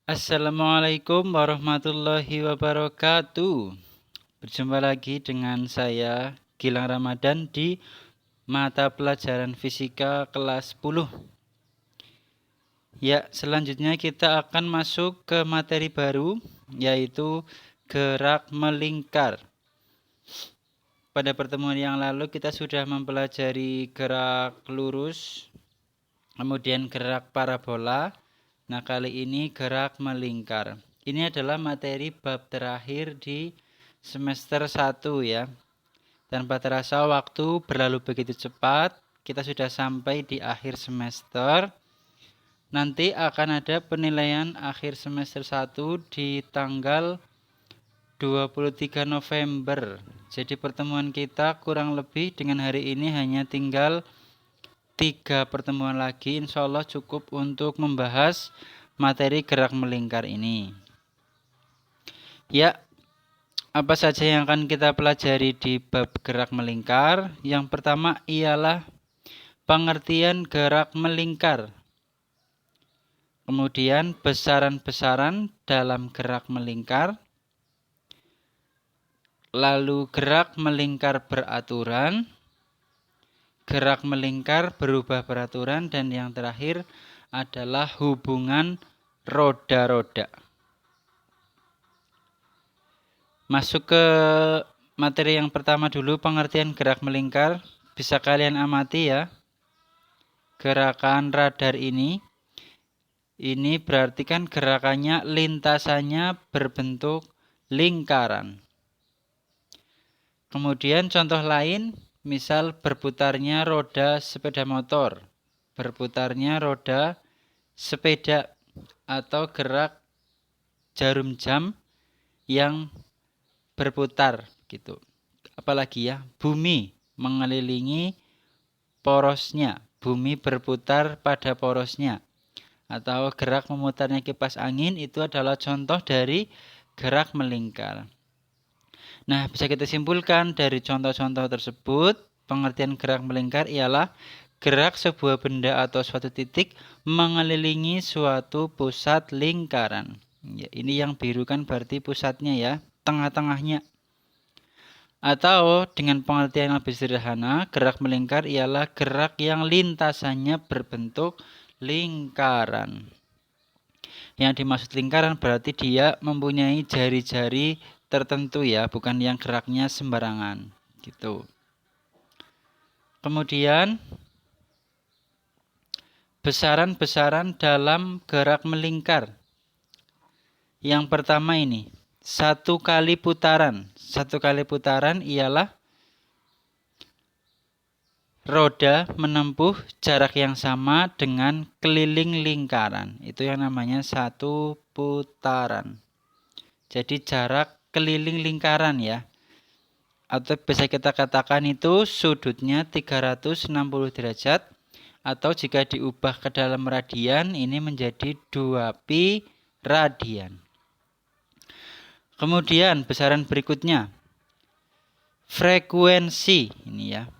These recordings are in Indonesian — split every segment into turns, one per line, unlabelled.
Assalamualaikum warahmatullahi wabarakatuh. Berjumpa lagi dengan saya Gilang Ramadan di mata pelajaran fisika kelas 10. Ya, selanjutnya kita akan masuk ke materi baru, yaitu gerak melingkar. Pada pertemuan yang lalu kita sudah mempelajari gerak lurus, kemudian gerak parabola. Nah, kali ini gerak melingkar. Ini adalah materi bab terakhir di semester 1 ya. Tanpa terasa waktu berlalu begitu cepat. Kita sudah sampai di akhir semester. Nanti akan ada penilaian akhir semester 1 di tanggal 23 November. Jadi pertemuan kita kurang lebih dengan hari ini hanya tinggal 3 pertemuan lagi. Insya Allah cukup untuk membahas materi gerak melingkar ini. Ya, apa saja yang akan kita pelajari di bab gerak melingkar? Yang pertama ialah pengertian gerak melingkar. Kemudian besaran-besaran dalam gerak melingkar. Lalu gerak melingkar beraturan. Gerak melingkar berubah peraturan. Dan yang terakhir adalah hubungan roda-roda. Masuk ke materi yang pertama dulu, pengertian gerak melingkar. Bisa kalian amati ya. Gerakan radar ini berarti kan gerakannya, lintasannya berbentuk lingkaran. Kemudian contoh lain, misal berputarnya roda sepeda motor, berputarnya roda sepeda, atau gerak jarum jam yang berputar gitu. Apalagi ya, bumi mengelilingi porosnya, bumi berputar pada porosnya, atau gerak memutarnya kipas angin, itu adalah contoh dari gerak melingkar. Nah, bisa kita simpulkan dari contoh-contoh tersebut, pengertian gerak melingkar ialah gerak sebuah benda atau suatu titik mengelilingi suatu pusat lingkaran. Ya, ini yang biru kan berarti pusatnya ya, tengah-tengahnya. Atau dengan pengertian yang lebih sederhana, gerak melingkar ialah gerak yang lintasannya berbentuk lingkaran. Yang dimaksud lingkaran berarti dia mempunyai jari-jari tertentu ya, bukan yang geraknya sembarangan gitu. Kemudian besaran-besaran dalam gerak melingkar. Yang pertama ini, satu kali putaran. Satu kali putaran ialah roda menempuh jarak yang sama dengan keliling lingkaran. Itu yang namanya satu putaran. Jadi jarak keliling lingkaran ya. Atau bisa kita katakan itu sudutnya 360 derajat. Atau jika diubah ke dalam radian, ini menjadi 2pi radian. Kemudian besaran berikutnya, frekuensi. Ini ya,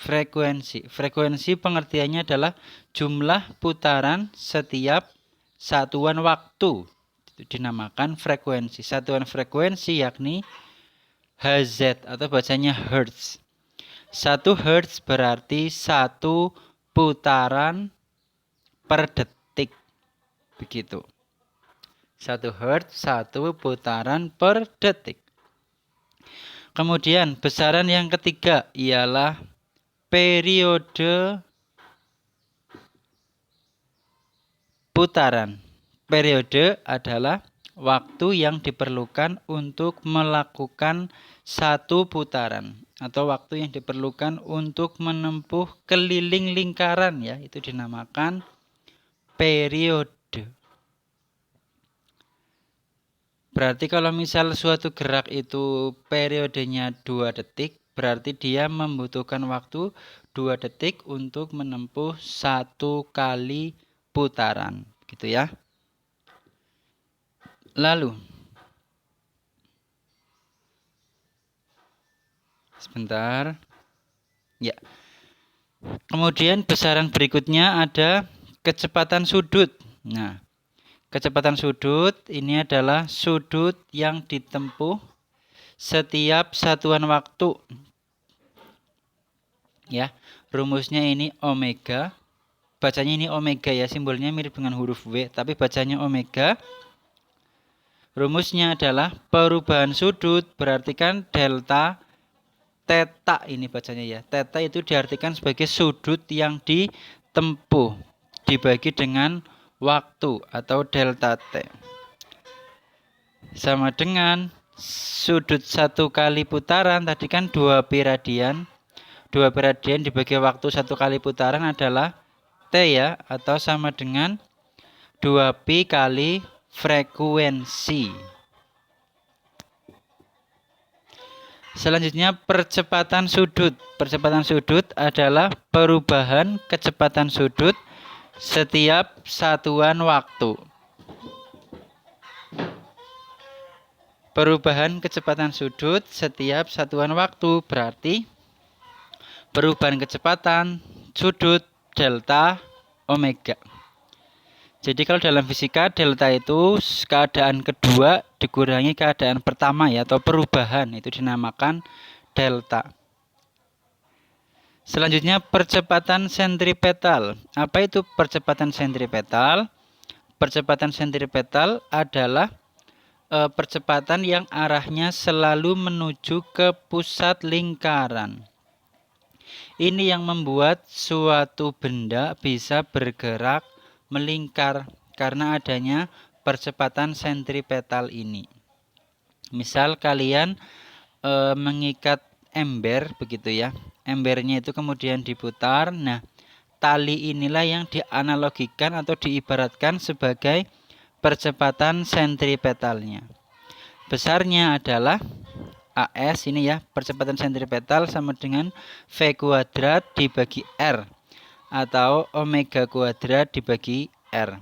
Frekuensi pengertiannya adalah jumlah putaran setiap satuan waktu. Itu dinamakan frekuensi. Satuan frekuensi yakni Hz atau bacanya Hertz. 1 Hertz berarti 1 putaran per detik. Begitu. 1 Hertz 1 putaran per detik. Kemudian besaran yang ketiga ialah periode putaran. Periode adalah waktu yang diperlukan untuk melakukan satu putaran, atau waktu yang diperlukan untuk menempuh keliling lingkaran ya, itu dinamakan periode. Berarti kalau misal suatu gerak itu periodenya 2 detik, berarti dia membutuhkan waktu 2 detik untuk menempuh 1 kali putaran, gitu ya. Lalu, sebentar. Ya. Kemudian besaran berikutnya ada kecepatan sudut. Nah, Kecepatan sudut ini adalah sudut yang ditempuh setiap satuan waktu. Ya, rumusnya ini omega. Bacanya ini omega ya, simbolnya mirip dengan huruf W, tapi bacanya omega. Rumusnya adalah perubahan sudut berarti kan delta theta ini bacanya ya. Theta itu diartikan sebagai sudut yang ditempuh dibagi dengan waktu atau delta T. Sama dengan sudut 1 kali putaran tadi kan 2pi radian. 2pi radian dibagi waktu 1 kali putaran adalah T ya, atau sama dengan 2pi kali frekuensi. Selanjutnya percepatan sudut. Percepatan sudut adalah perubahan kecepatan sudut setiap satuan waktu. Perubahan kecepatan sudut setiap satuan waktu berarti perubahan kecepatan sudut delta omega. Jadi kalau dalam fisika delta itu keadaan kedua dikurangi keadaan pertama ya, atau perubahan, itu dinamakan delta. Selanjutnya percepatan sentripetal. Apa itu percepatan sentripetal? Percepatan sentripetal adalah percepatan yang arahnya selalu menuju ke pusat lingkaran. Ini yang membuat suatu benda bisa bergerak melingkar karena adanya percepatan sentripetal ini. Misal kalian mengikat ember begitu ya. Embernya itu kemudian diputar. Nah, tali inilah yang dianalogikan atau diibaratkan sebagai percepatan sentripetalnya. Besarnya adalah AS ini ya, percepatan sentripetal sama dengan V kuadrat dibagi R atau omega kuadrat dibagi R.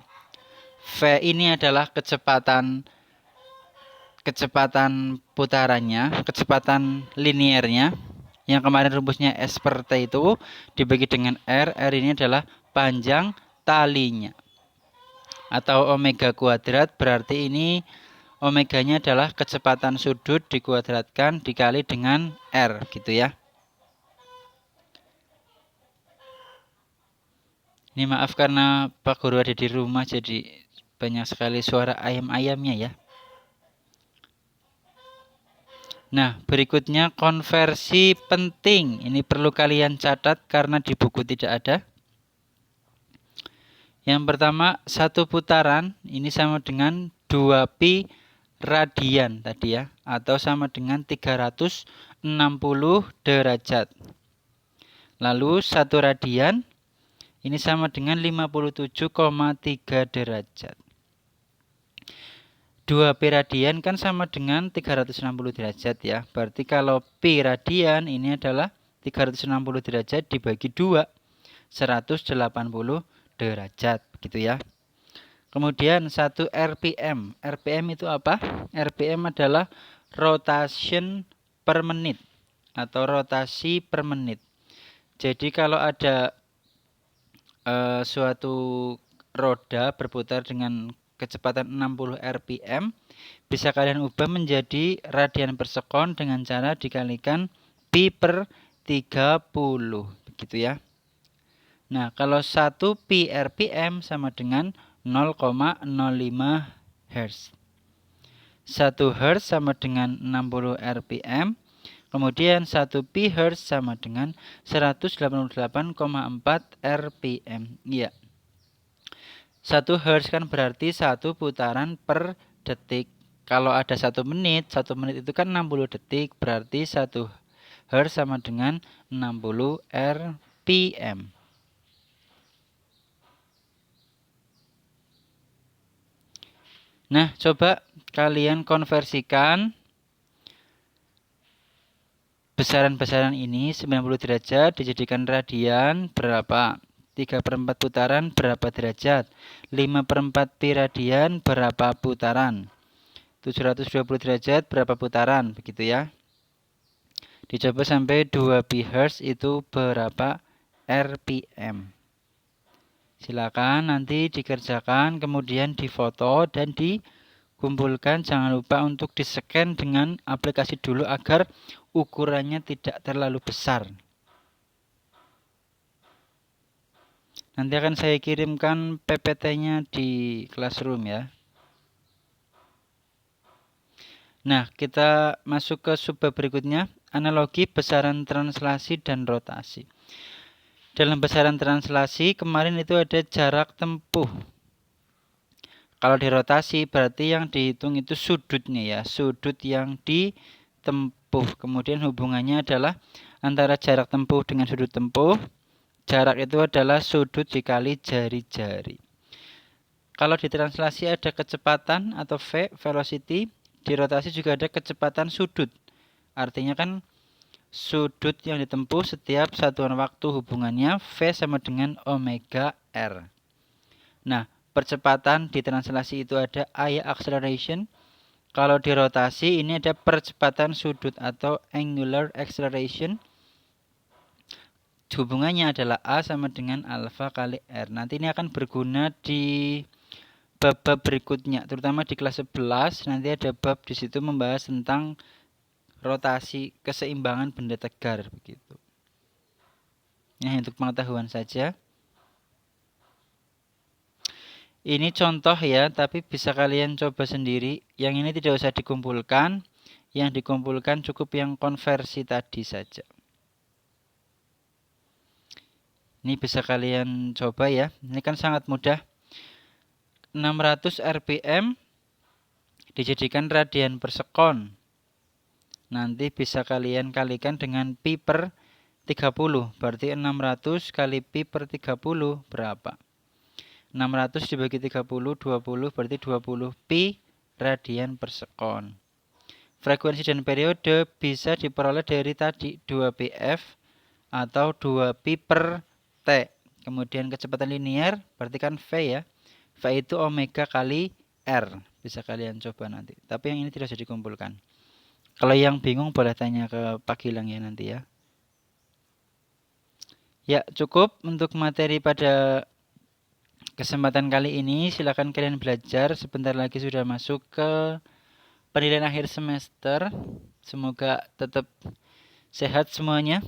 V ini adalah kecepatan putarannya, kecepatan linearnya. Yang kemarin rumusnya S per T itu dibagi dengan R. R ini adalah panjang talinya. Atau omega kuadrat berarti ini omeganya adalah kecepatan sudut dikuadratkan dikali dengan R gitu ya. Ini maaf karena Pak Guru ada di rumah jadi banyak sekali suara ayam-ayamnya ya. Nah, berikutnya konversi penting. Ini perlu kalian catat karena di buku tidak ada. Yang pertama, 1 putaran ini sama dengan 2pi radian tadi ya, atau sama dengan 360 derajat. Lalu 1 radian ini sama dengan 57,3 derajat. 2pi radian kan sama dengan 360 derajat ya. Berarti kalau pi radian ini adalah 360 derajat dibagi 2, 180 derajat gitu ya. Kemudian 1 RPM. RPM itu apa? RPM adalah rotation per menit atau rotasi per menit. Jadi kalau ada suatu roda berputar dengan kecepatan 60 RPM, bisa kalian ubah menjadi radian per sekon dengan cara dikalikan pi per 30 begitu ya. Nah, kalau 1 pi RPM sama dengan 0,05 Hz. 1 Hz sama dengan 60 RPM. Kemudian 1 pi Hz sama dengan 188,4 RPM. Iya. 1 Hz kan berarti 1 putaran per detik. Kalau ada 1 menit, 1 menit itu kan 60 detik. Berarti 1 Hz sama dengan 60 RPM. Nah, coba kalian konversikan besaran-besaran ini. 90 derajat dijadikan radian berapa? 3/4 putaran berapa derajat? 5/4 pi radian berapa putaran? 720 derajat berapa putaran? Begitu ya. Dicoba sampai 2 pi Hz itu berapa RPM? Silakan nanti dikerjakan, kemudian difoto dan dikumpulkan. Jangan lupa untuk di-scan dengan aplikasi dulu agar ukurannya tidak terlalu besar. Nanti akan saya kirimkan PPT-nya di Classroom ya. Nah, kita masuk ke subbab berikutnya, analogi besaran translasi dan rotasi. Dalam besaran translasi, kemarin itu ada jarak tempuh. Kalau dirotasi, berarti yang dihitung itu sudutnya ya, sudut yang ditempuh. Kemudian hubungannya adalah antara jarak tempuh dengan sudut tempuh. Jarak itu adalah sudut dikali jari-jari. Kalau ditranslasi ada kecepatan atau V, velocity. Di rotasi juga ada kecepatan sudut. Artinya kan sudut yang ditempuh setiap satuan waktu hubungannya V sama dengan omega R. Nah, percepatan di translasi itu ada I acceleration. Kalau di rotasi ini ada percepatan sudut atau angular acceleration. Hubungannya adalah A sama dengan alfa kali R. Nanti ini akan berguna di bab-bab berikutnya, terutama di kelas 11 nanti ada bab di situ membahas tentang rotasi keseimbangan benda tegar begitu. Nah, untuk pengetahuan saja. Ini contoh ya, tapi bisa kalian coba sendiri. Yang ini tidak usah dikumpulkan. Yang dikumpulkan cukup yang konversi tadi saja. Ini bisa kalian coba ya. Ini kan sangat mudah. 600 rpm dijadikan radian per sekon. Nanti bisa kalian kalikan dengan pi per 30. Berarti 600 kali pi per 30 berapa? 600 dibagi 30, 20. Berarti 20 pi radian per sekon. Frekuensi dan periode bisa diperoleh dari tadi 2pf atau 2pi per t. Kemudian kecepatan linear berarti kan V ya. V itu omega kali R. Bisa kalian coba nanti. Tapi yang ini tidak bisa dikumpulkan. Kalau yang bingung boleh tanya ke Pak Gilang ya nanti ya. Ya, cukup untuk materi pada kesempatan kali ini. Silakan kalian belajar. Sebentar lagi sudah masuk ke penilaian akhir semester. Semoga tetap sehat semuanya.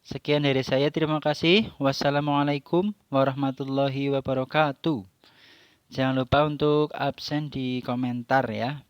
Sekian dari saya. Terima kasih. Wassalamualaikum warahmatullahi wabarakatuh. Jangan lupa untuk absen di komentar ya.